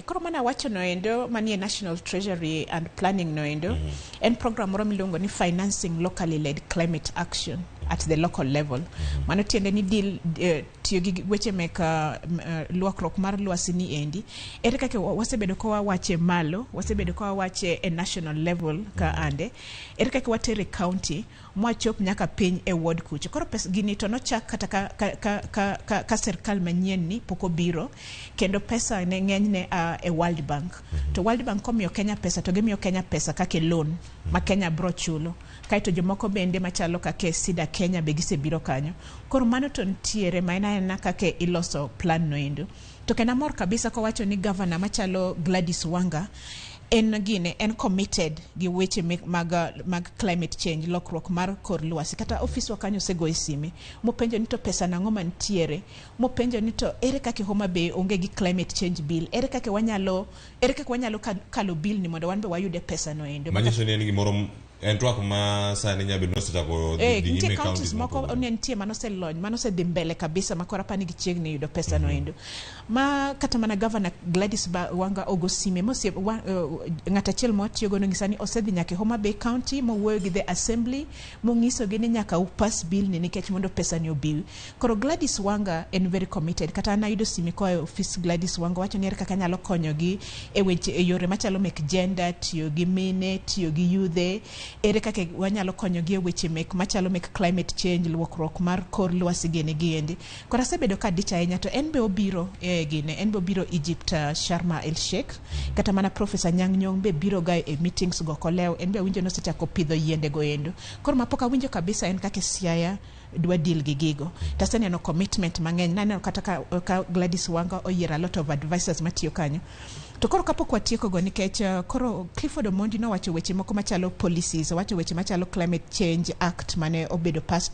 Koro mana wacho noendo manie National Treasury and Planning noendo en program moro miluongo ni Financing Locally Led Climate Action at the local level. Mano tiende ni tiyo gi weche mek lokruok mar lwasi ni endi. Ere kaka wasebedo ko wawache malo, wasebedo ko wawache e national level ka ande. Ere kaka watere county, mwachop nyaka piny e ward kucho. Koro pes gini to nochak kata ka serikal manyien ni poko biro, kendo pesa ne ng'enyne e World Bank. To World Bank komiyo Kenya pesa, to gimiyo Kenya pesa kake loan ma Kenya bro chulo. Kaito jomoko bende machalo kake sida Kenya be gisebiro kanyo. Koro mano to ntiere maena kake iloso plan noendo. To kena mor kabisa ko wacho ni governor machalo Gladys Wanga en committed gi weche mag climate change, lokruok mar kor lwasi. Kata office wa kanyo sego isime mopenjo ni to pesa nango mantiere, mopenjo ni to ere kaka Homa Bay onge gi climate change bill, ere kaka wanyalo kalo bill ni mondo wanbe wayude pesa noendo. Manyiso ni gimoro en twak ma sani nyabe no setako di counties moko onentie manose lony manose dhi mbele kabisa makora pani gichiegni yudo pesa noendo. Ma kata mana governor Gladys Wanga ogosime mose ngata chiel mo tiyo gono ngisani osedhi nyaka Homa Bay County mo wuoyo gi the assembly mo ngiso gi ni nyaka upas bill ni nikech mondo pesa ni obiwi. Koro Gladys Wanga en very committed. Kata na yudo sime ko office Gladys Wanga wacho ni kaka nyalo konyo gi e yore machalo mek gender, tiyo gi mine, tiyo gi youth, ere kaka wanyalo konyo gi weche mek machalo mek climate change, lokruok mar kor lwasi gene giendi. Kora sebedo ka dicha enya to en be obiro en be obiro Egypt, Sharm el Sheikh, kata mana Professor Nyang' Nyong' be biro ga e meetings go koleo, en be winjo no sechako pidho yiende go endo. Koro mapoka winjo kabisa en kaka Siaya dwa deal gi gigo. Tasene no commitment mang'eny nane kata ka Gladys Wanga oyiera a lot of advisors matiyo kanyo. To koro kapok watieko go nikech koro Clifford Omondi no wacho weche moko machalo policies, wacho weche machalo climate change act mane obedo past